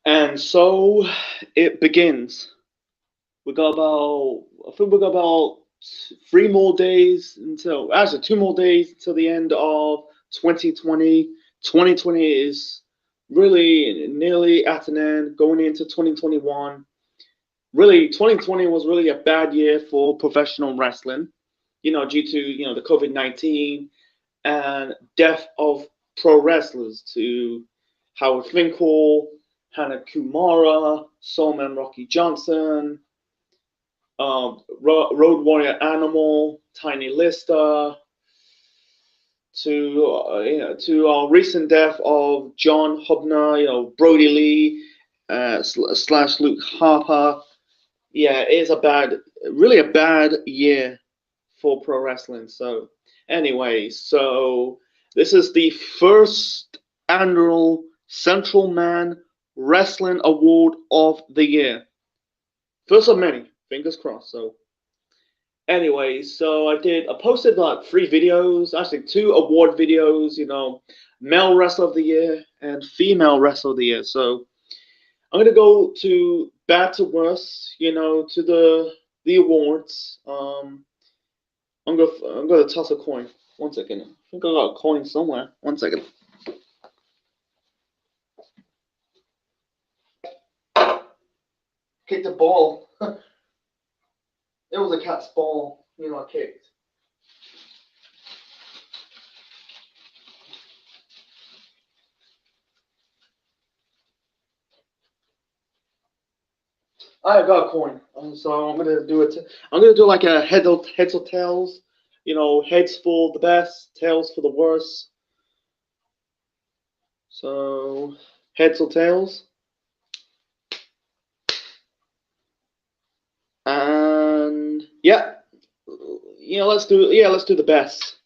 And so it begins. I think we got about 3 more days until, actually 2 more days until the end of 2020. 2020 is really nearly at an end, going into 2021. Really, 2020 was really a bad year for professional wrestling, due to, the COVID-19 and death of pro wrestlers to Howard Finkel, Hannah Kumara, Soulman Rocky Johnson, Road Warrior Animal, Tiny Lister, to our recent death of John Hubner, Brody Lee, slash Luke Harper. Yeah, it is really a bad year for pro wrestling. So, anyway, so this is the first annual Centralman Wrestling Award of the year. First of many, fingers crossed. So, anyway, so I posted like 3 videos, actually 2 award videos, male wrestler of the year and female wrestler of the year. So, I'm gonna go to bad to worst, to the awards. I'm gonna toss a coin. 1 second. I think I got a coin somewhere. 1 second. Kicked the ball. It was a cat's ball, I kicked. I got a coin, so I'm gonna do it. I'm gonna do like a heads or tails. Heads for the best, tails for the worst. So heads or tails, and let's do the best.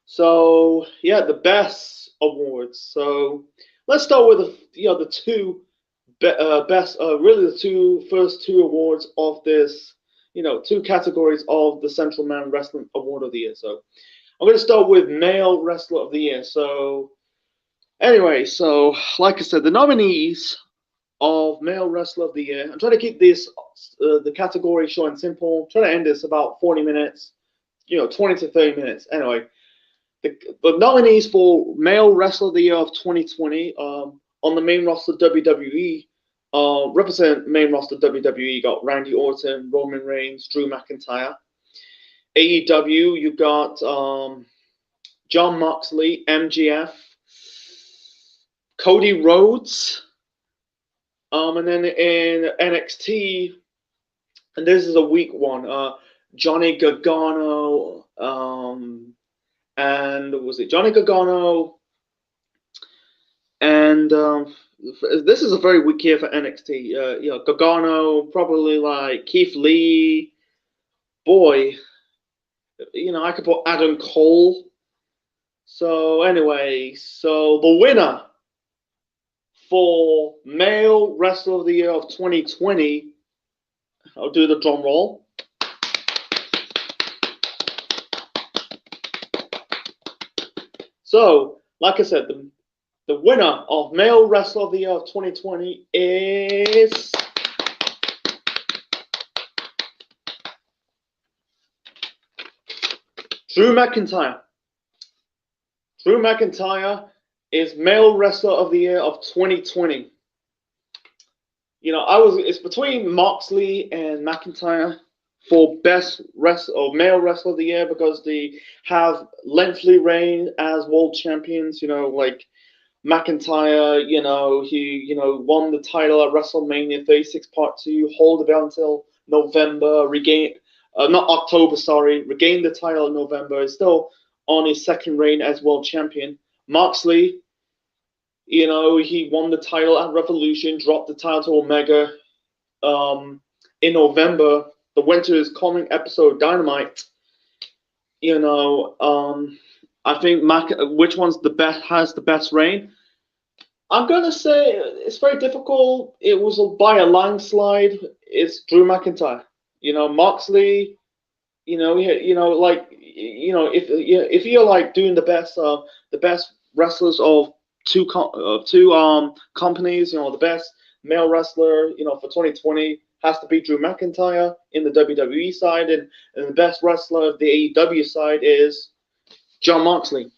So yeah, the best awards. So let's start with the two best, really the first two awards of this, 2 categories of the Centralman Wrestling Award of the Year. So I'm going to start with Male Wrestler of the Year. So anyway, so like I said, the nominees of Male Wrestler of the Year. I'm trying to keep this the category short and simple. I'm trying to end this about 40 minutes, 20 to 30 minutes. Anyway, the nominees for Male Wrestler of the Year of 2020 on the main roster WWE, represent main roster WWE, got Randy Orton, Roman Reigns, Drew McIntyre. AEW, you got John Moxley, MGF, Cody Rhodes, and then in NXT, and this is a weak one, Johnny Gargano, and was it Johnny Gargano? And this is a very weak year for NXT. Gargano, probably like Keith Lee. Boy, I could put Adam Cole. So anyway, so the winner for Male Wrestler of the Year of 2020, I'll do the drum roll. So, like I said, the winner of Male Wrestler of the Year of 2020 is Drew McIntyre. Drew McIntyre is Male Wrestler of the Year of 2020. It's between Moxley and McIntyre for best male wrestler of the year because they have lengthy reign as world champions. Like McIntyre, he won the title at WrestleMania 36 Part 2, hold the belt until November, not October, sorry, regained the title in November, is still on his second reign as world champion. Moxley, he won the title at Revolution, dropped the title to Omega in November. The Winter is Coming episode Dynamite. I think which one's the best, has the best reign? I'm gonna say it's very difficult. It was by a landslide. It's Drew McIntyre. Moxley. If you're like doing the best wrestlers of two companies. The best male wrestler, for 2020 has to be Drew McIntyre in the WWE side, and the best wrestler of the AEW side is Jon Moxley.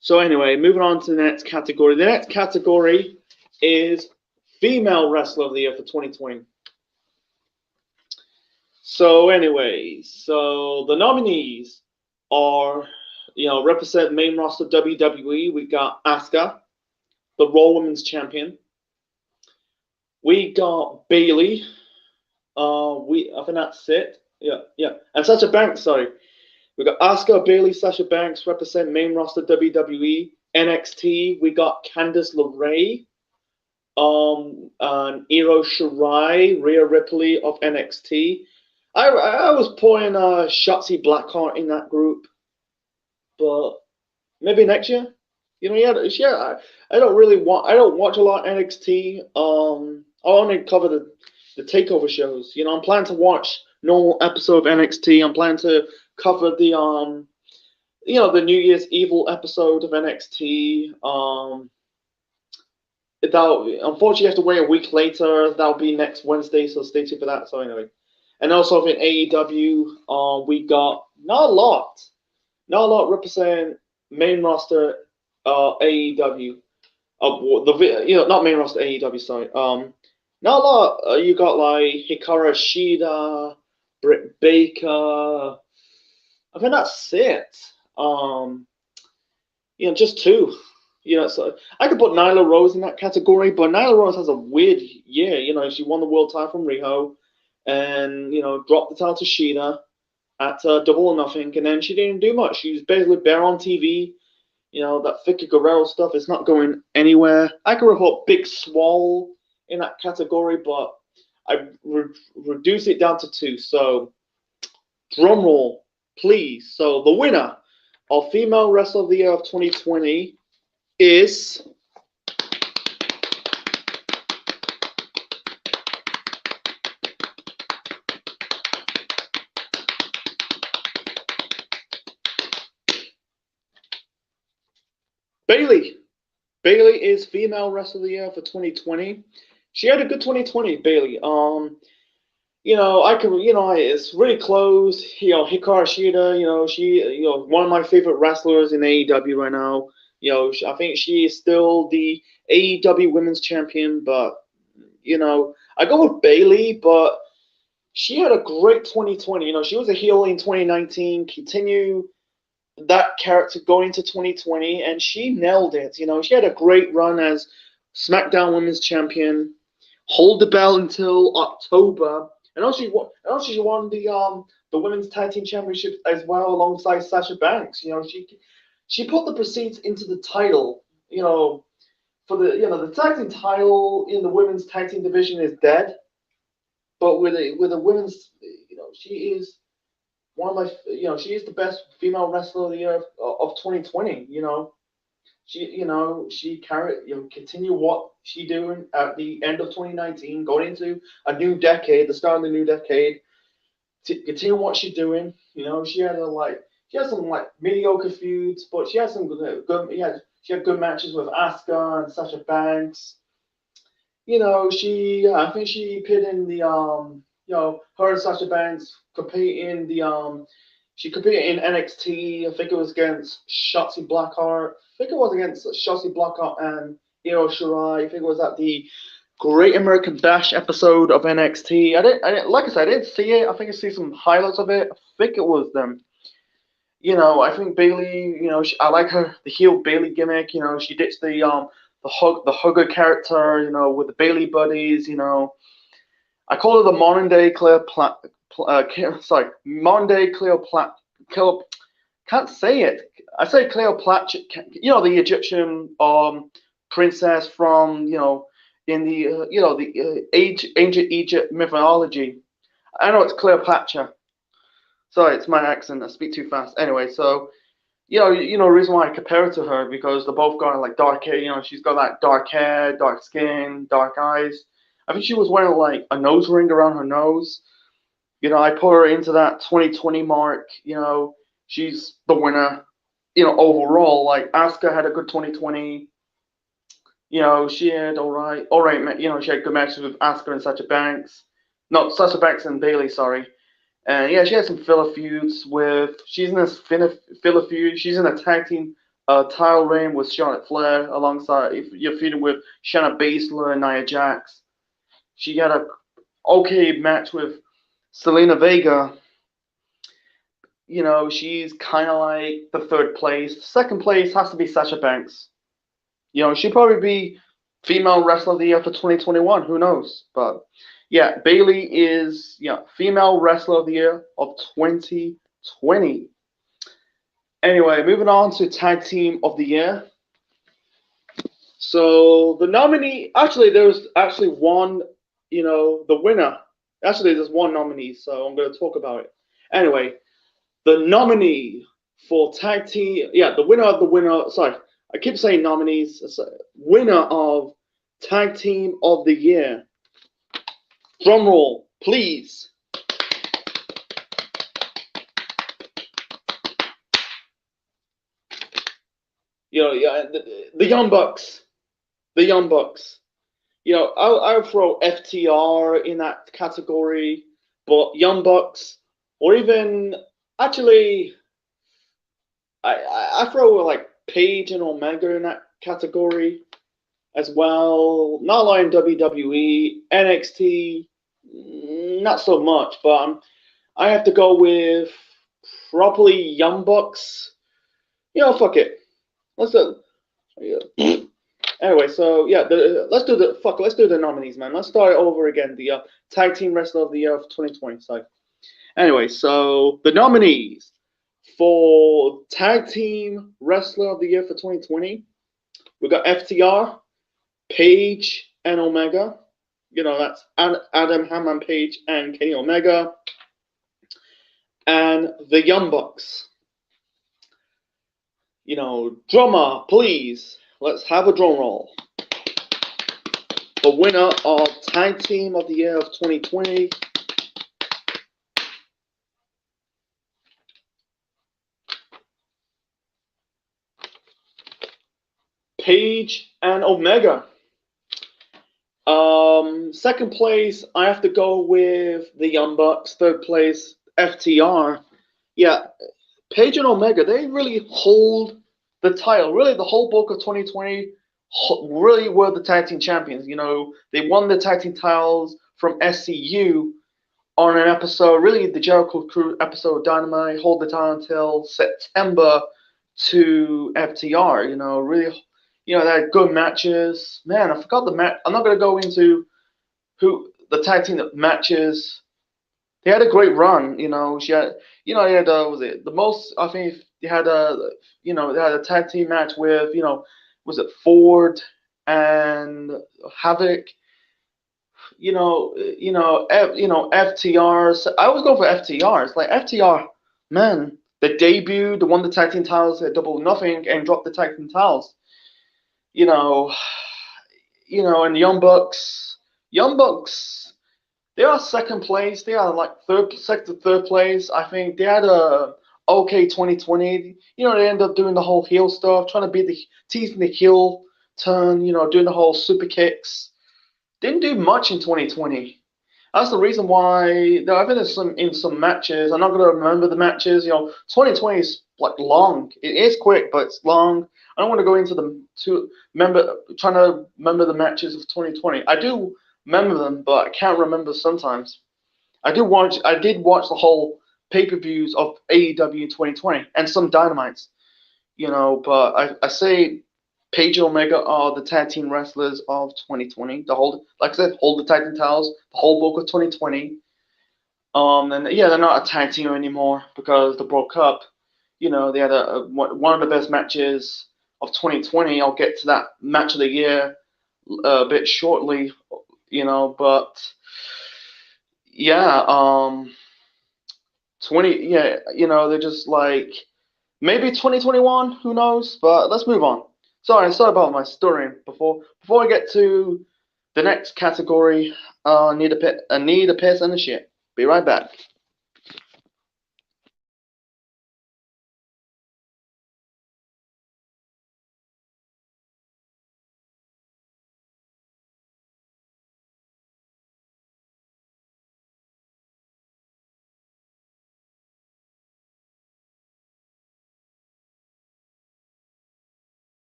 So anyway, moving on to the next category. The next category is Female Wrestler of the Year for 2020. So anyway, so the nominees are, represent main roster WWE. We got Asuka, the Raw Women's Champion. We got Bayley. I think that's it. Yeah. And Sasha Banks, sorry. We got Asuka, Bayley, Sasha Banks represent main roster WWE. NXT, we got Candice LeRae, and Io Shirai, Rhea Ripley of NXT. I was putting Shotzi Blackheart in that group, but maybe next year. I don't watch a lot of NXT. I only cover the takeover shows. I'm planning to watch normal episode of NXT. I'm planning to cover the the New Year's Evil episode of NXT. Unfortunately, you have to wait a week later. That'll be next Wednesday, so stay tuned for that. So anyway, and also in AEW, we got not a lot represent main roster AEW. Not main roster AEW. Sorry. Not a lot. You got like Hikaru Shida, Britt Baker. I think that's it. Just two. So I could put Nyla Rose in that category, but Nyla Rose has a weird year. She won the world title from Riho, and dropped the title to Shida at Double or Nothing, and then she didn't do much. She was basically bare on TV. That Vicky Guerrero stuff is not going anywhere. I could put Big Swole in that category, but I reduce it down to two. So, drum roll, please. So, the winner of Female Wrestler of the Year of 2020 is Bayley. Bayley is Female Wrestler of the Year for 2020. She had a good 2020, Bayley. It's really close. Hikaru Shida, she, one of my favorite wrestlers in AEW right now. I think she is still the AEW Women's Champion, but, I go with Bayley, but she had a great 2020. She was a heel in 2019, continue that character going into 2020, and she nailed it. She had a great run as SmackDown Women's Champion, hold the belt until October, and also she won the Women's Tag Team Championship as well alongside Sasha Banks. She put the proceeds into the title. For the tag team title in the women's tag team division is dead, but with the women's, she is one of my, she is the best female wrestler of the year of 2020. She carried, continue what she doing at the end of 2019, going into a new decade, the start of the new decade. To continue what she's doing. She had some mediocre feuds, but she had some good. She had good matches with Asuka and Sasha Banks. I think she appeared in the her and Sasha Banks compete in the she competed in NXT. I think it was against Shotzi Blackheart. And Io Shirai. I think it was at the Great American Bash episode of NXT. I didn't like I said, I didn't see it. I think I see some highlights of it. I think it was them. I think Bayley, I like her, the heel Bayley gimmick. She ditched the hugger character, with the Bayley buddies. I call her the modern day can't say it. I say Cleopatra, the Egyptian princess from, in the ancient Egypt mythology. I know it's Cleopatra. Sorry, it's my accent. I speak too fast. Anyway, so the reason why I compare it to her because they're both got like dark hair. She's got that dark hair, dark skin, dark eyes. I think she was wearing like a nose ring around her nose. I put her into that 2020 mark. She's the winner. overall, like Asuka had a good 2020. She had all right, she had good matches with Asuka and Sasha Banks. Not Sasha Banks and Bailey, sorry. And yeah, she had some filler feuds with. She's in this filler feud. She's in a tag team title reign with Charlotte Flair alongside. If you're feuding with Shayna Baszler and Nia Jax. She had a okay match with Selena Vega. She's kind of like the third place. Second place has to be Sasha Banks. She'd probably be female wrestler of the year for 2021. Who knows? But yeah, Bailey is female wrestler of the year of 2020. Anyway, moving on to tag team of the year. So the nominee, actually, there's actually one, the winner. Actually, there's one nominee, so I'm going to talk about it. Anyway, the nominee for tag team, the winner of the winner, sorry, I keep saying nominees, winner of tag team of the year. Drum roll, please. The Young Bucks. The Young Bucks. I'll throw FTR in that category, but Young Bucks, or even actually, I throw like Page and Omega in that category as well. Not like in WWE, NXT, not so much, but I have to go with probably Young Bucks. Fuck it. Let's do. Anyway, so yeah, let's do the nominees, man. Let's start over again. The tag team wrestler of the year of 2020. So, anyway, so the nominees for tag team wrestler of the year for 2020, we got FTR, Page, and Omega. That's Adam Hammond Page and Kenny Omega, and the Young Bucks. Drummer, please. Let's have a drum roll. The winner of Tag Team of the Year of 2020. Page and Omega. Second place, I have to go with the Young Bucks. Third place, FTR. Yeah, Page and Omega, they really hold the title. Really, the whole bulk of 2020 really were the tag team champions. They won the tag team titles from SCU on an episode, really the Jericho Crew episode of Dynamite, hold the title until September to FTR. Really, they had good matches. Man, I forgot the match. I'm not going to go into who the tag team matches. They had a great run. She had, they had, was it the most? I think they had they had a tag team match with, was it Ford and Havoc? FTR. I was going for FTR. It's like FTR, man. The debut, the won the tag team titles at Double Nothing and dropped the tag team titles. And the Young Bucks. Young Bucks, they are second place. They are like third place. I think they had a okay 2020. They end up doing the whole heel stuff, trying to be teasing the heel turn. Doing the whole super kicks. Didn't do much in 2020. That's the reason why I've been in some matches. I'm not gonna remember the matches. 2020 is like long. It is quick, but it's long. I don't want to go into trying to remember the matches of 2020. I do remember them, but I can't remember sometimes. I did watch the whole pay-per-views of AEW in 2020 and some Dynamites. But I say Page and Omega are the tag team wrestlers of 2020. Like I said, hold the tag team titles, the whole bulk of 2020. And yeah, they're not a tag team anymore because they broke up. They had one of the best matches of 2020. I'll get to that match of the year a bit shortly. But yeah, they're just like maybe 2021. Who knows? But let's move on. Sorry about my story. Before I get to the next category, need a piss and a shit. Be right back.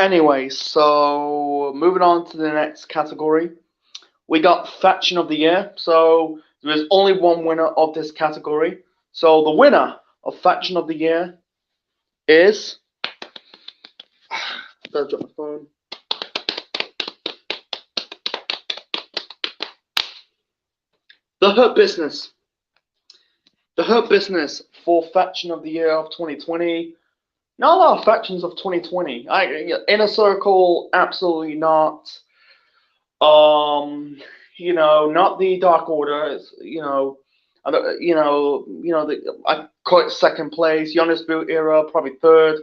Anyway, so moving on to the next category. We got Faction of the Year. So there is only one winner of this category. So the winner of Faction of the Year is. Better drop my phone. The Hurt Business. The Hurt Business for Faction of the Year of 2020. Not a lot of factions of 2020. Inner Circle, absolutely not. Not the Dark Order. I call it second place. Jonas Boot era, probably third.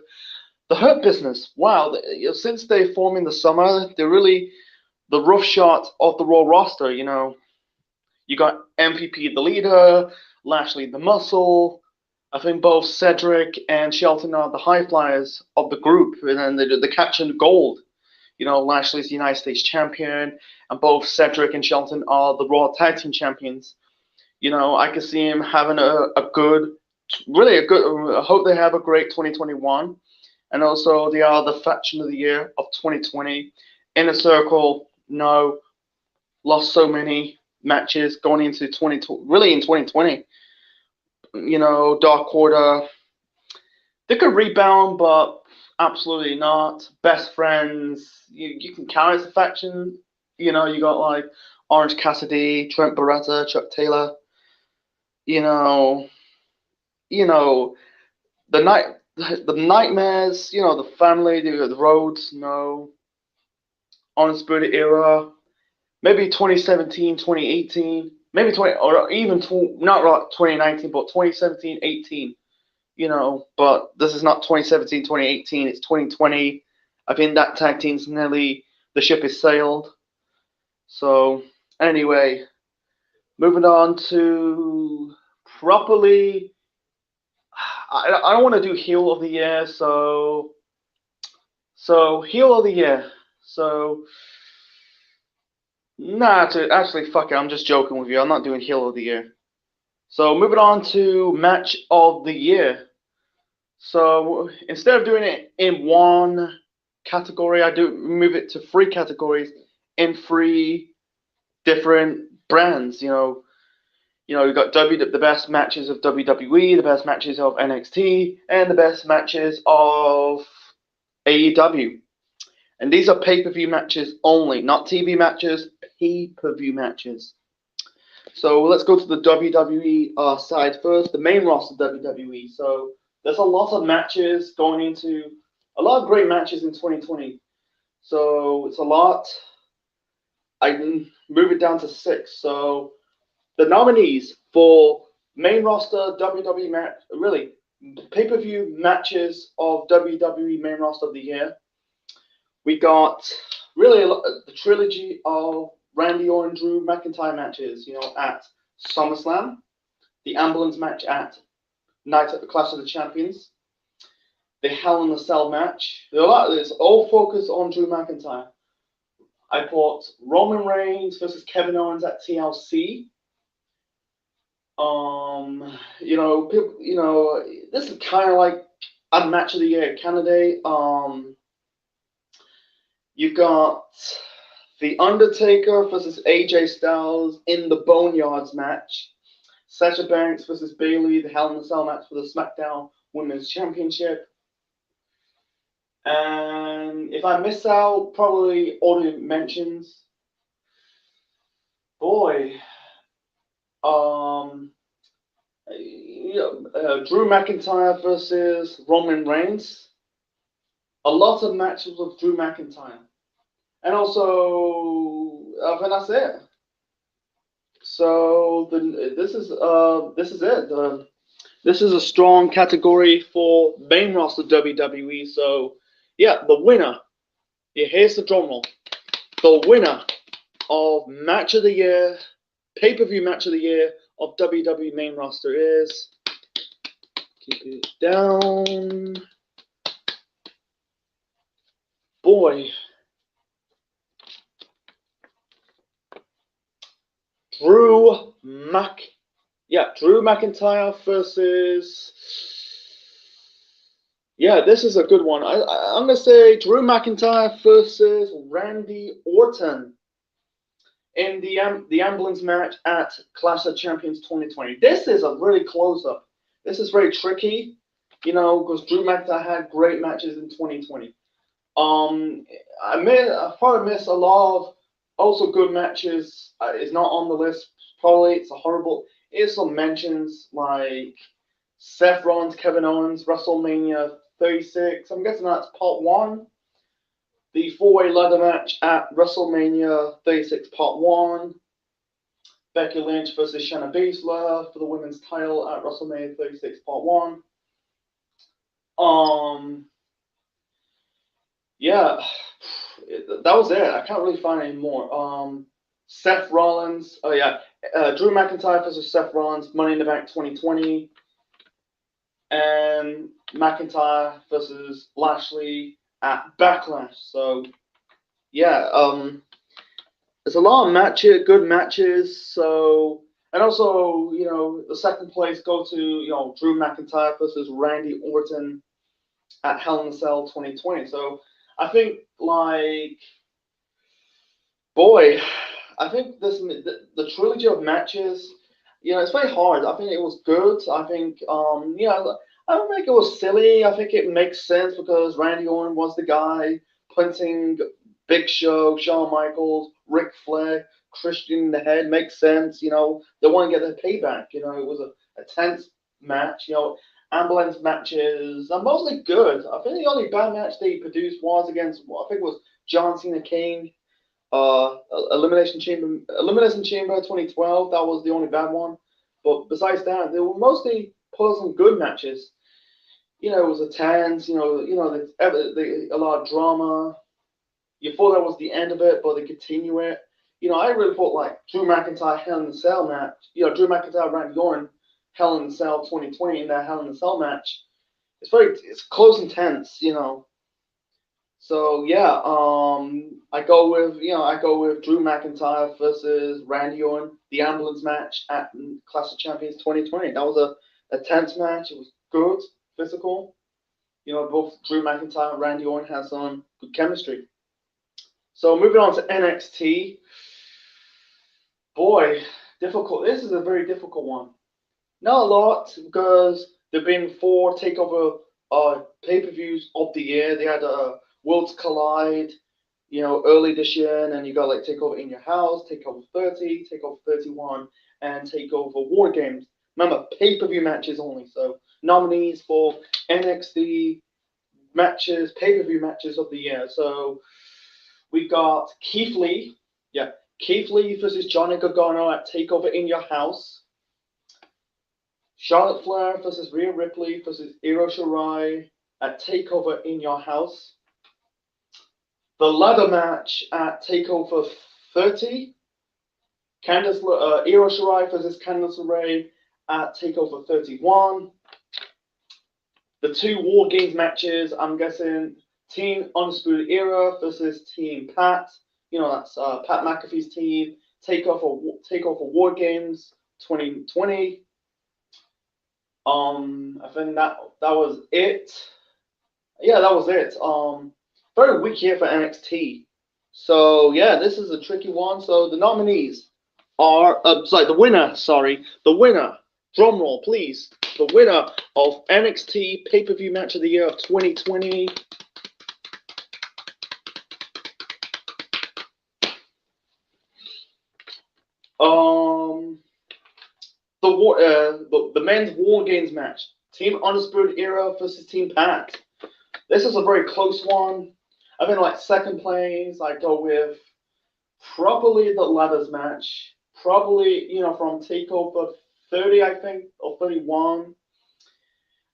The Hurt Business. Wow, since they formed in the summer, they're really the rough shot of the Raw roster. You got MVP the leader, Lashley the muscle. I think both Cedric and Shelton are the high flyers of the group, and then the captain gold. Lashley's the United States champion, and both Cedric and Shelton are the Raw Tag Team champions. I can see him having a good, really a good. I hope they have a great 2021, and also they are the Faction of the Year of 2020. Inner Circle, no, lost so many matches going into 2020, really in 2020. Dark Order, they could rebound, but absolutely not. Best Friends, you can count as a faction. You got like Orange Cassidy, Trent Barretta, Chuck Taylor. The Nightmares, the family, the Rhodes, no. Undisputed Era, maybe 2017, 2018, maybe 20, or even not 2019, but 2017, 18. But this is not 2017, 2018, it's 2020. I think that tag team's nearly, the ship is sailed. So, anyway, moving on to properly, I don't want to do heel of the year, so heel of the year. So, actually, fuck it, I'm just joking with you. I'm not doing heel of the year. So, moving on to match of the year. So instead of doing it in one category, I do move it to three categories in three different brands. You've got the best matches of WWE, the best matches of NXT, and the best matches of AEW. And these are pay-per-view matches only, not TV matches, pay-per-view matches. So let's go to the WWE side first, the main roster of WWE. So there's a lot of matches going into, a lot of great matches in 2020. So it's a lot. I can move it down to 6. So the nominees for main roster WWE match, really pay-per-view matches of WWE main roster of the year. We got really the trilogy of Randy Orton, Drew McIntyre matches, at SummerSlam, the ambulance match at Night at the Clash of the Champions, the Hell in a Cell match. It's all focused on Drew McIntyre. I put Roman Reigns versus Kevin Owens at TLC. This is kind of like a match of the year candidate. You got The Undertaker versus AJ Styles in the Boneyards match. Sasha Banks versus Bayley, the Hell in a Cell match for the SmackDown Women's Championship. And if I miss out, probably audio mentions. Boy. Drew McIntyre versus Roman Reigns. A lot of matches with Drew McIntyre. And also, I think that's it. So this is it. This is a strong category for main roster WWE. So yeah, the winner. Yeah, here's the drum roll. The winner of match of the year, pay-per-view match of the year of WWE main roster is. Keep it down. Boy. Drew McIntyre versus Yeah, this is a good one. I'm gonna say Drew McIntyre versus Randy Orton in the ambulance match at Clash of Champions 2020. This is a really close up. This is very tricky, because Drew McIntyre had great matches in 2020. I probably missed a lot of also good matches. It's not on the list. Probably it's a horrible. Here's some mentions like Seth Rollins, Kevin Owens, WrestleMania 36. I'm guessing that's part one. The four-way ladder match at WrestleMania 36 Part 1. Becky Lynch versus Shayna Baszler for the women's title at WrestleMania 36 Part 1. Yeah, that was it. I can't really find any more. Seth Rollins. Oh, yeah. Drew McIntyre versus Seth Rollins, Money in the Bank 2020. And McIntyre versus Lashley at Backlash. So, yeah, there's a lot of matches, good matches. So, and also, the second place go to, Drew McIntyre versus Randy Orton at Hell in a Cell 2020. So, I think, boy, I think the trilogy of matches, it's very hard. I think it was good. I think, I don't think it was silly. I think it makes sense because Randy Orton was the guy punting Big Show, Shawn Michaels, Ric Flair, Christian in the head. Makes sense. They want to get their payback. It was a tense match. Ambulance matches are mostly good. I think the only bad match they produced was against, I think it was John Cena Kane. Elimination Chamber 2012. That was the only bad one. But besides that, they were mostly put on some good matches. It was a tense. A lot of drama. You thought that was the end of it, but they continue it. I really thought like Drew McIntyre Hell in the Cell match. Drew McIntyre Randy Orton Hell in the Cell 2020 in that Hell in the Cell match. It's close and tense. So yeah, I go with Drew McIntyre versus Randy Orton, the ambulance match at Clash of Champions 2020. That was a tense match. It was good, physical. Both Drew McIntyre and Randy Orton had some good chemistry. So moving on to NXT. Boy, difficult. This is a very difficult one. Not a lot because there've been 4 takeover pay-per-views of the year. They had Worlds Collide, early this year, and then you got like Takeover in Your House, Takeover 30, Takeover 31, and Takeover War Games. Remember, pay-per-view matches only. So nominees for NXT matches, pay-per-view matches of the year. So we got Keith Lee versus Johnny Gargano at Takeover in Your House. Charlotte Flair versus Rhea Ripley versus Io Shirai at Takeover in Your House. The ladder match at Takeover 30. Io Shirai versus Candice LeRae at Takeover 31. The 2 War Games matches, I'm guessing Team Undisputed Era versus Team Pat. That's Pat McAfee's team. Takeover War Games 2020. I think that was it. Yeah, that was it. Very weak year for NXT. So yeah, this is a tricky one. So the nominees are the winner. Drum roll, please. The winner of NXT Pay-per-view Match of the Year of 2020. The men's War Games match. Team Undisputed Era versus Team Pat. This is a very close one. I think like second place, I go with probably the ladders match. Probably, from Takeover 30, I think, or 31.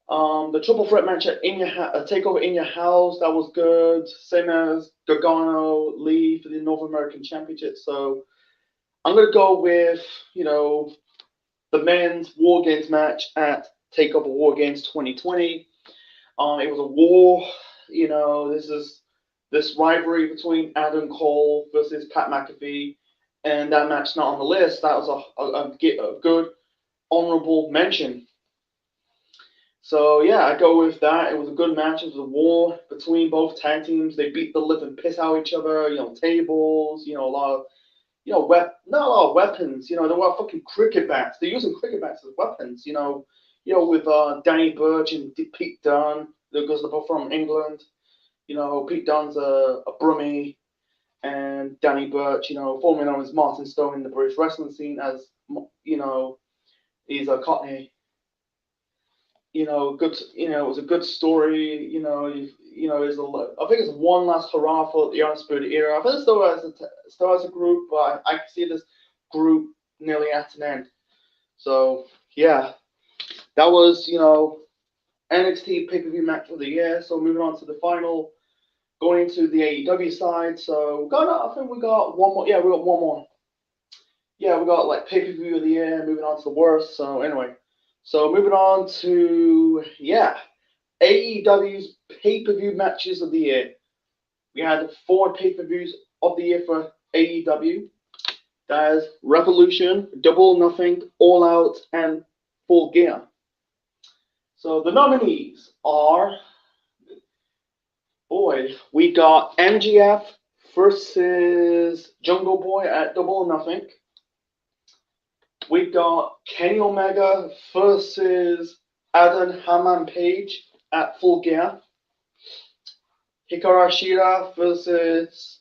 The triple threat match at Takeover in Your House, that was good. Same as Gargano Lee for the North American Championship. So I'm gonna go with, the men's War Games match at Takeover War Games 2020. It was a war. This rivalry between Adam Cole versus Pat McAfee, and that match not on the list. That was a good honorable mention. So yeah, I go with that. It was a good match. It was a war between both tag teams. They beat the living piss out of each other. Tables. A lot of not a lot of weapons. There were fucking cricket bats. They're using cricket bats as weapons. With Danny Burch and Pete Dunne, because they're both from England. Pete Dunne's a Brummie, and Danny Burch, formerly known as Martin Stone in the British wrestling scene, as he's a Cockney. Good. It was a good story. I think it's one last hurrah for the Undisputed Era. I think it's still as a group, but I can see this group nearly at an end. So yeah, that was NXT pay-per-view match of the year. So moving on to the final, going into the AEW side. So I think we got one more. Yeah, we got one more. Yeah, we got like pay-per-view of the year. Moving on to the worst. So anyway, moving on to AEW's pay-per-view matches of the year. We had 4 pay-per-views of the year for AEW. That is Revolution, Double or Nothing, All Out, and Full Gear. So the nominees are, we got MGF versus Jungle Boy at Double or Nothing. We got Kenny Omega versus Adam Hammond Page at Full Gear. Hikaru Shida versus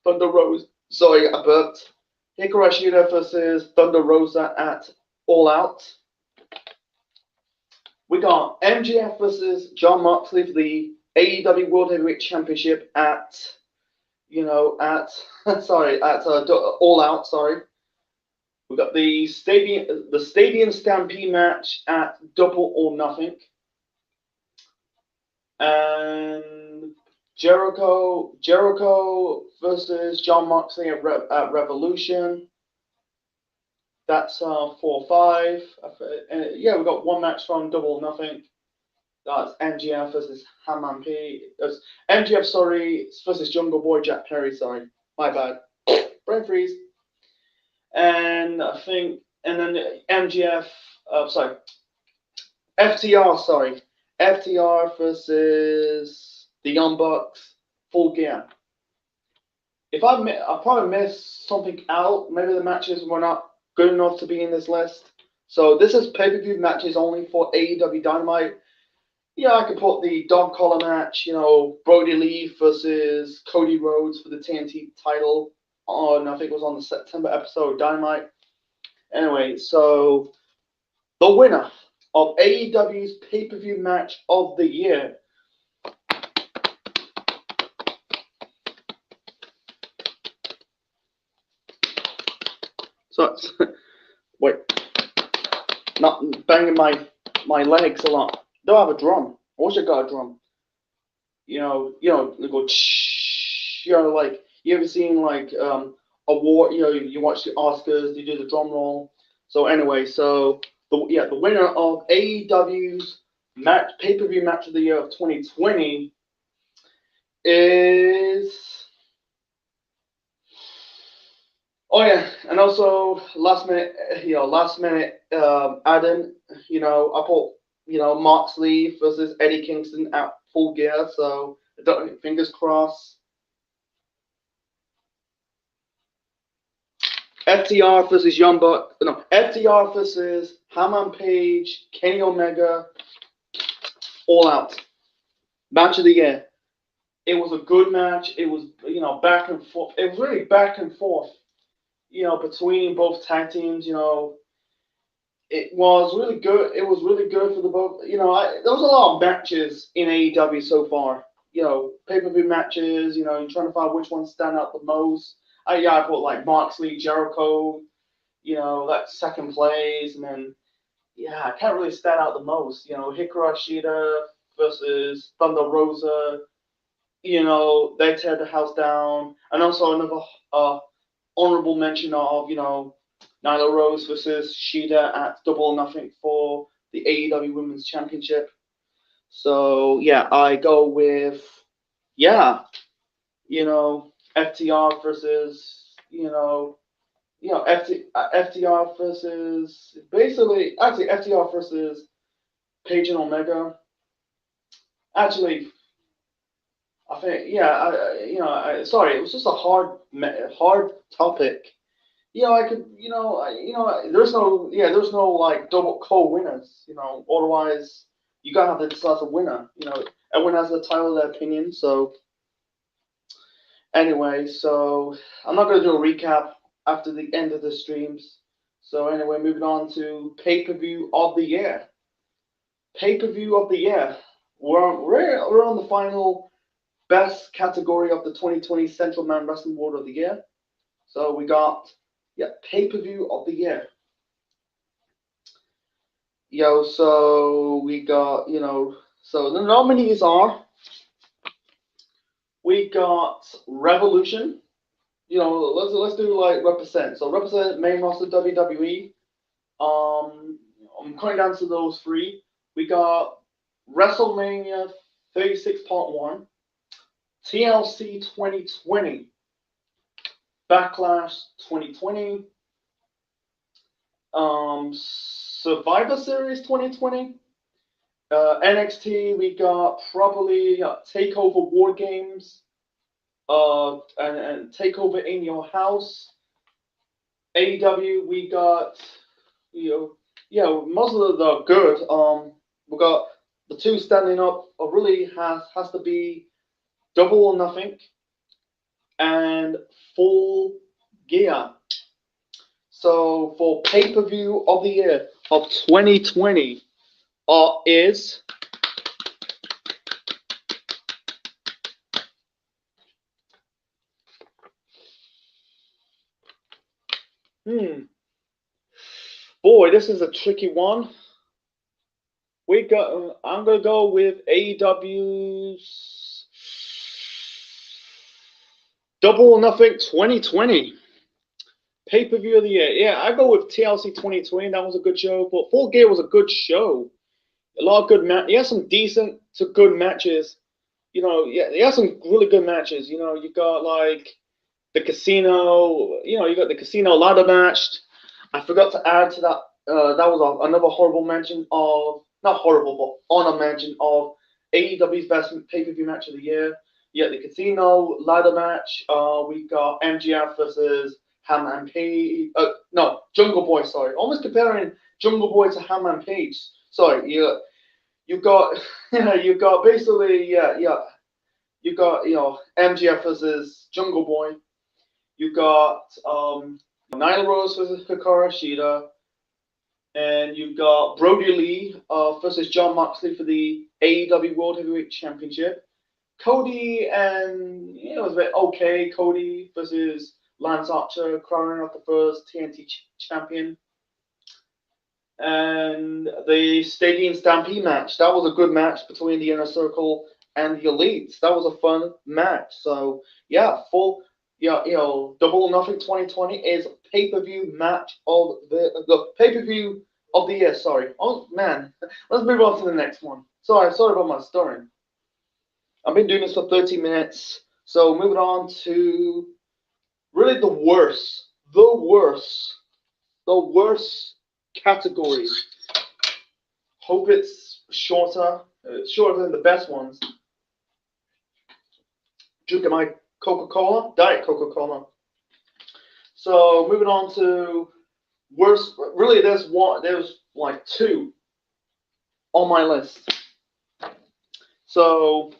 Thunder Rosa. Sorry, I burped. Hikaru Shida versus Thunder Rosa at All Out. We got MJF versus John Moxley for the AEW World Heavyweight Championship at All Out. Sorry. We got the Stadium Stampede match at Double or Nothing. And Jericho versus John Moxley at Revolution. That's 4-5. Yeah, we got one match from Double or Nothing. That's MGF versus Hammond P. MGF, sorry, versus Jungle Boy Jack Perry. Sorry, my bad. Brain freeze. And I think, and then MGF. FTR. Sorry, FTR versus the Young Bucks. Full Gear. If I probably missed something out. Maybe the matches were not good enough to be in this list. So this is pay-per-view matches only for AEW Dynamite. Yeah, I could put the dog collar match, Brody Lee versus Cody Rhodes for the TNT title on, I think it was on the September episode of Dynamite. Anyway, so the winner of AEW's pay-per-view match of the year. So, wait, not banging my legs a lot. Don't have a drum. I wish I got a drum. They go like, you ever seen like a war? You watch the Oscars, they do the drum roll. So anyway, the winner of AEW's pay-per-view match of the year of 2020 is. Oh yeah, and also last minute add-in. I put Moxley versus Eddie Kingston at Full Gear. So fingers crossed. FTR versus Young Bucks. No, FTR versus Hammond Page, Kenny Omega, All Out. Match of the year. It was a good match. It was back and forth. It was really back and forth. Between both tag teams. It was really good. It was really good for the both. There was a lot of matches in AEW so far. Pay-per-view matches. You're trying to find which ones stand out the most. I put like Moxley, Jericho. That second place, and then I can't really stand out the most. Hikaru Shida versus Thunder Rosa. They tear the house down, and also another honorable mention of Nyla Rose versus Shida at Double or Nothing for the AEW Women's Championship. So I go with FTR versus FTR versus FTR versus Page and Omega. Actually, I think sorry, it was just a hard topic. I could, there's no like double co-winners. Otherwise you gotta have to decide the winner. Everyone has the title of their opinion. So anyway, so I'm not gonna do a recap after the end of the streams. So anyway, moving on to pay-per-view of the year. Pay-per-view of the year. We're on the final best category of the 2020 Centralman Wrestling Award of the Year. So we got pay-per-view of the year. So we got, so the nominees are, we got Revolution. Let's do like represent. So represent main roster WWE. I'm coming down to those three. We got WrestleMania 36 Part 1, TLC 2020, Backlash 2020, Survivor Series 2020, NXT, we got probably Takeover War Games, and Takeover in Your House. AEW, we got, most of them are good. We got the two standing up. Really has to be Double or Nothing and Full Gear. So for pay-per-view of the year of 2020 is boy, this is a tricky one. I'm gonna go with AEW's Double or Nothing 2020. Pay-per-view of the year. Yeah, I go with TLC 2020. That was a good show. But Full Gear was a good show. A lot of good matches. He had some decent to good matches. He had some really good matches. You got like the casino. You got the casino ladder match. I forgot to add to that. That was another horrible mention of, not horrible, but honor mention of AEW's best pay-per-view match of the year. Yeah, the casino ladder match. We got MJF versus Hangman Page. No, Jungle Boy. Sorry, almost comparing Jungle Boy to Hangman Page. Sorry, you got you got basically you got MJF versus Jungle Boy. You got Nyla Rose versus Hikaru Shida, and you got Brody Lee versus Jon Moxley for the AEW World Heavyweight Championship. Cody and it was a bit okay. Cody versus Lance Archer, crowning out the first TNT champion. And the Stadium Stampede match. That was a good match between the Inner Circle and the Elites. That was a fun match. So Double or Nothing 2020 is pay-per-view match of the pay-per-view of the year. Sorry. Oh man, let's move on to the next one. Sorry about my stuttering. I've been doing this for 30 minutes. So moving on to really the worst category. Hope it's shorter than the best ones. Drinking my Coca-Cola, Diet Coca-Cola. So moving on to worst. Really, there's like two on my list. So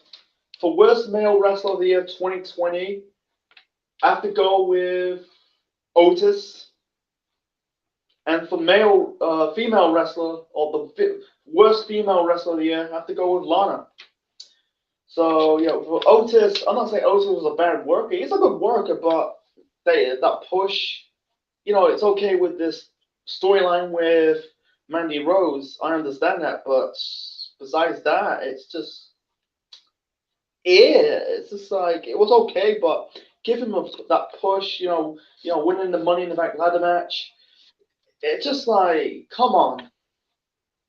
for worst male wrestler of the year 2020, I have to go with Otis. And for female wrestler, or the worst female wrestler of the year, I have to go with Lana. So for Otis, I'm not saying Otis was a bad worker. He's a good worker, but that push, it's okay with this storyline with Mandy Rose. I understand that, but besides that, it's just like it was okay, but give him that push. Winning the Money in the Bank ladder match. It's just like, come on.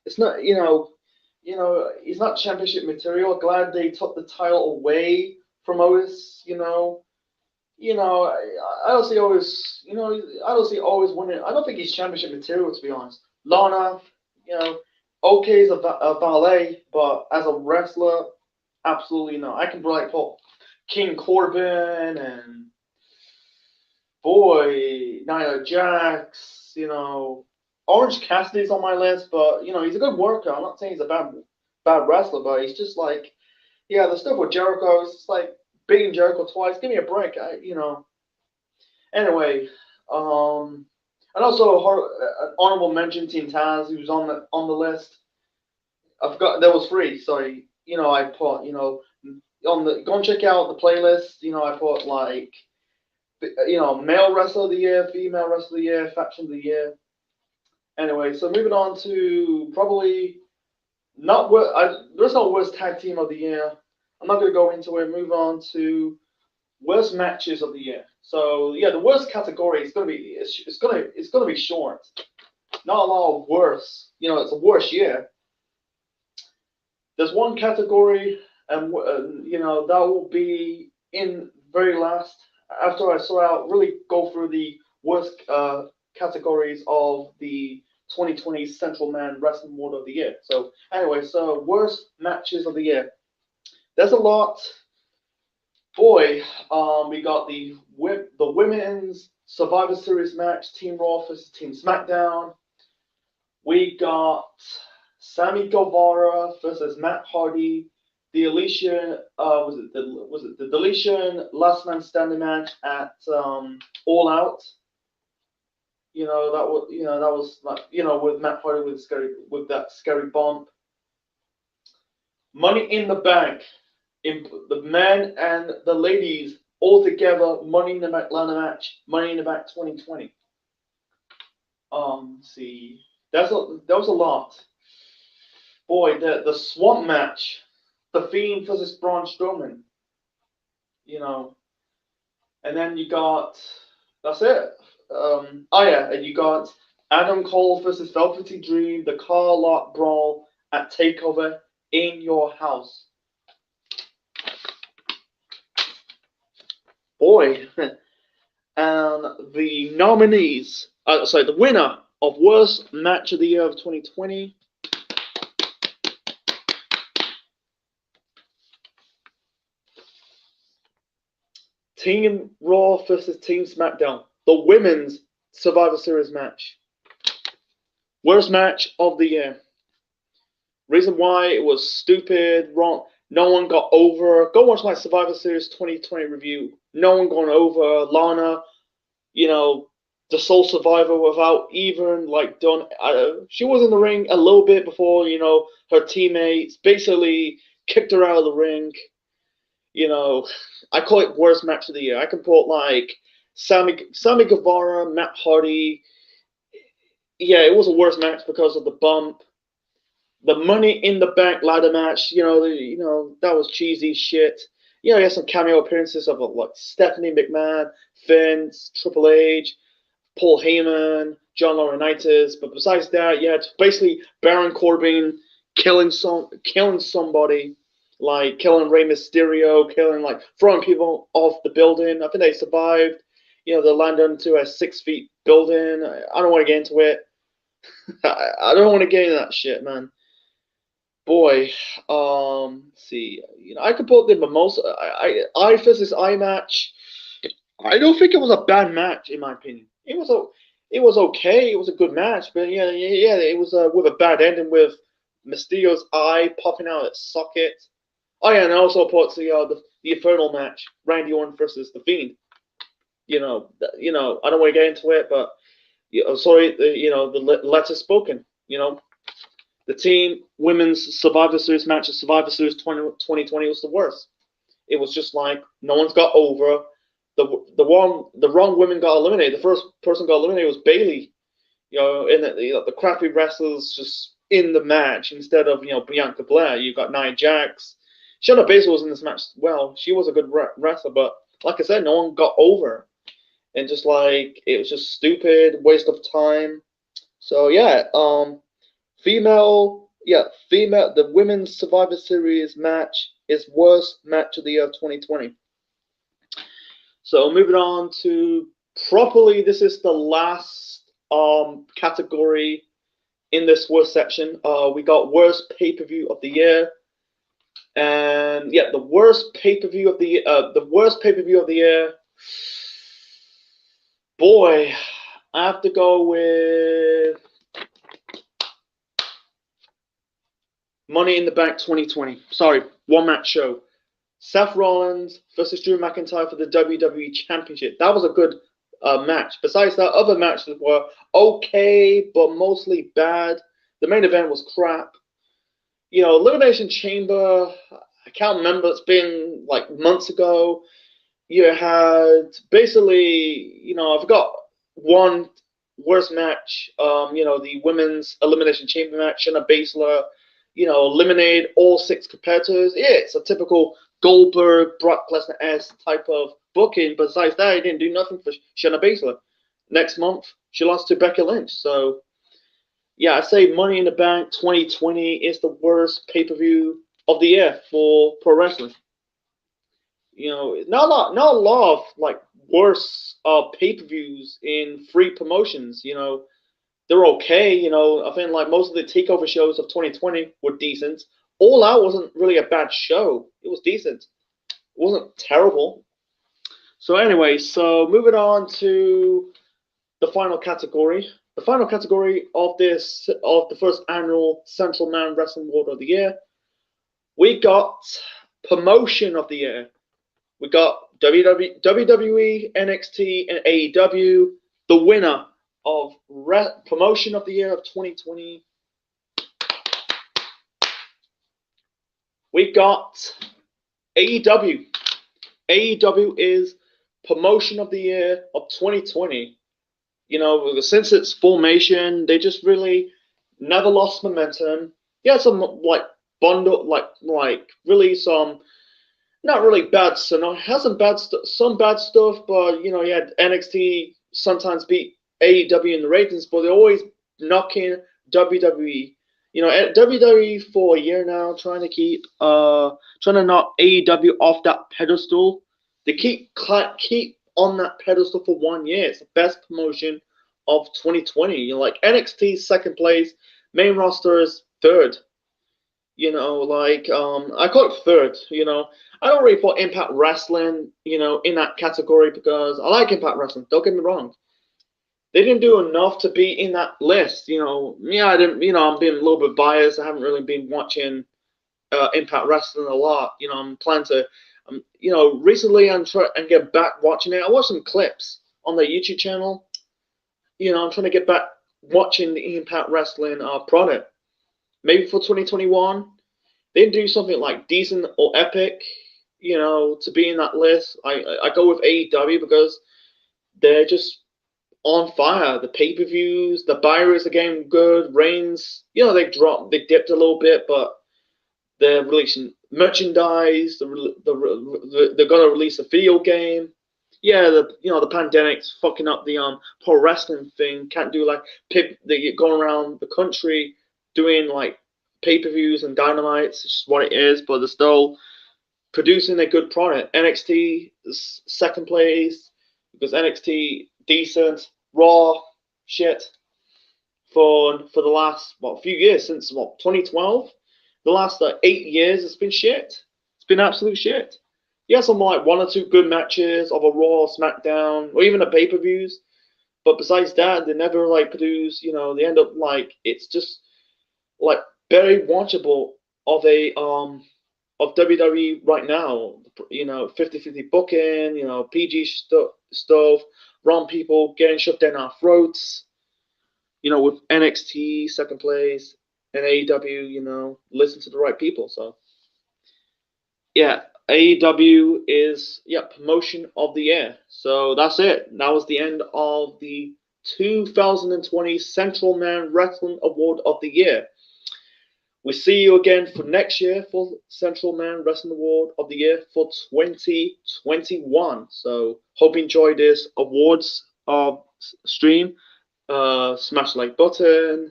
It's not, he's not championship material. Glad they took the title away from Otis. I don't see Otis winning. I don't think he's championship material, to be honest. Lana, okay as a ballet, but as a wrestler, absolutely not. I can like put King Corbin and boy Nia Jax. Orange Cassidy's on my list, but he's a good worker. I'm not saying he's a bad wrestler, but he's just like the stuff with Jericho. It's just like beating Jericho twice. Give me a break. Anyway, and also an honorable mention, Team Taz, who was on the list. I forgot there was three. Sorry, I put on the go and check out the playlist. I put like male wrestler of the year, female wrestler of the year, faction of the year. Anyway, so moving on to probably not there's no worst tag team of the year. I'm not gonna go into it. Move on to worst matches of the year. So yeah, the worst category is gonna be it's gonna be short. Not a lot of worse. It's a worse year. There's one category, and that will be in very last after I sort out really go through the worst categories of the 2020 Centralman Wrestling Award of the Year. So anyway, so worst matches of the year. There's a lot. Boy, we got the women's Survivor Series match, Team Raw versus Team SmackDown. We got Sammy Guevara versus Matt Hardy. The Deletion was it the Deletion Last Man Standing match at All Out. That was like with Matt Hardy with that scary bump. Money in the Bank, in the men and the ladies all together. Money in the Bank ladder match. Money in the Bank 2020. Let's see, that was a lot. Boy, the Swamp match, The Fiend versus Braun Strowman. And then you got that's it. And you got Adam Cole versus Velveteen Dream, the car lot brawl at Takeover in your house. Boy, and the nominees, the winner of worst match of the year of 2020. Team Raw versus Team SmackDown, the women's Survivor Series match. Worst match of the year. Reason why it was stupid, wrong. No one got over. Go watch my Survivor Series 2020 review. No one gone over. Lana, the sole survivor without even done. She was in the ring a little bit before her teammates basically kicked her out of the ring. I call it worst match of the year. I can put Sammy Guevara, Matt Hardy. Yeah, it was a worst match because of the bump. The Money in the Bank ladder match, that was cheesy shit. You had some cameo appearances of Stephanie McMahon, Vince, Triple H, Paul Heyman, John Laurinaitis. But besides that, you had basically Baron Corbin killing somebody, killing Rey Mysterio, throwing people off the building. I think they survived. They landed into a 6 feet building. I don't want to get into it. I don't want to get into that shit, man. Boy, see, I could put the Mimosa. I versus I match. I don't think it was a bad match in my opinion. It was okay. It was a good match, but yeah, it was with a bad ending with Mysterio's eye popping out its socket. Oh yeah, and I also put the Infernal match, Randy Orton versus the Fiend. I don't want to get into it, but sorry, the letter spoken. The team women's Survivor Series match at Survivor Series 2020 was the worst. It was just no one's got over. The wrong women got eliminated. The first person got eliminated was Bayley. And the crappy wrestlers just in the match instead of Bianca Belair. You got Nia Jax. Shayna Baszler was in this match. Well, she was a good wrestler, but like I said, no one got over. And just it was just stupid, waste of time. So yeah, the women's Survivor Series match is worst match of the year of 2020. So moving on to properly, this is the last category in this worst section. We got worst pay-per-view of the year, and yeah, the worst pay-per-view of the year. Boy, I have to go with Money in the Bank 2020. Sorry, one-match show. Seth Rollins versus Drew McIntyre for the WWE Championship. That was a good match. Besides that, other matches were okay, but mostly bad. The main event was crap. Elimination Chamber, I can't remember. It's been like months ago. You had basically, I forgot one worst match. The women's Elimination Chamber match. Shayna Baszler, eliminated all 6 competitors. Yeah, it's a typical Goldberg, Brock Lesnar-esque type of booking. Besides that, he didn't do nothing for Shayna Baszler. Next month, she lost to Becky Lynch. So, yeah, I say Money in the Bank 2020 is the worst pay-per-view of the year for pro wrestling. Not a lot of like worse pay-per-views in free promotions. They're okay. I think like most of the takeover shows of 2020 were decent. All Out wasn't really a bad show. It was decent. It wasn't terrible. So anyway, moving on to the final category. The final category of the first annual Centralman Wrestling Award of the Year. We got Promotion of the Year. We got WWE, NXT, and AEW. The winner of Promotion of the Year of 2020. We got AEW. AEW is Promotion of the Year of 2020. Since its formation, they just really never lost momentum. Yeah, some like bundle, like really some not really bad stuff. No, has some bad stuff, but you had NXT sometimes beat AEW in the ratings, but they're always knocking WWE. WWE for a year now, trying to knock AEW off that pedestal. They keep on that pedestal for 1 year. It's the best promotion of 2020. Like NXT's second place, main roster is third. I call it third. I don't really put Impact Wrestling, in that category because I like Impact Wrestling. Don't get me wrong. They didn't do enough to be in that list. Yeah, I didn't. I'm being a little bit biased. I haven't really been watching Impact Wrestling a lot. I'm planning to. Recently I'm trying and get back watching it. I watched some clips on the YouTube channel. I'm trying to get back watching the Impact Wrestling product. Maybe for 2021, they do something like decent or epic, to be in that list. I go with AEW because they're just on fire. The pay-per-views, the buyers are getting good. Reigns, they dipped a little bit, but they're releasing merchandise. They're gonna release a video game. Yeah, the pandemic's fucking up the pro wrestling thing. Can't do like they going around the country doing like pay-per-views and dynamites. It's just what it is, but they're still producing a good product. NXT is second place because NXT decent. Raw shit for the last few years, since 2012. The last 8 years it's been shit. It's been absolute shit. Yeah, some like 1 or 2 good matches of a Raw, SmackDown, or even a pay-per-views. But besides that, they never like produce. They end up like it's just like very watchable of of WWE right now. 50-50 booking. PG stuff. Wrong people getting shoved down our throats. With NXT second place and AEW. Listen to the right people. So yeah, AEW is Promotion of the Year. So that's it. That was the end of the 2020 Centralman Wrestling Award of the Year. We see you again for next year for Centralman Wrestling Award of the Year for 2021. So hope you enjoyed this awards stream. Smash the like button.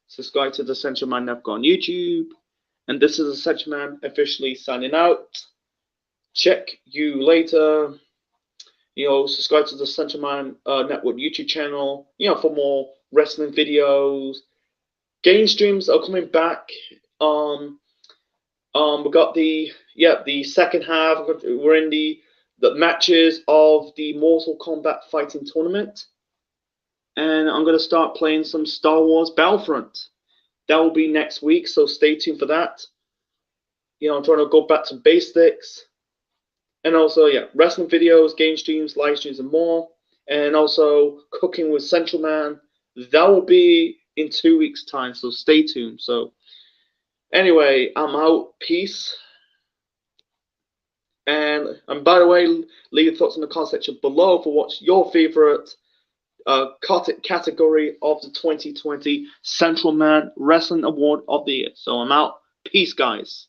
Subscribe to the Centralman Network on YouTube. And this is the Centralman officially signing out. Check you later. Subscribe to the Centralman Network YouTube channel. For more wrestling videos, Game streams are coming back. We got the second half. We're in the matches of the Mortal Kombat fighting tournament, and I'm gonna start playing some Star Wars Battlefront. That will be next week, so stay tuned for that. I'm trying to go back to basics, and also wrestling videos, game streams, live streams, and more, and also cooking with Centralman. That will be in 2 weeks' time, so stay tuned. So anyway, I'm out. Peace. And by the way, leave your thoughts in the comment section below for what's your favorite category of the 2020 Centralman Wrestling Award of the Year. So I'm out. Peace, guys.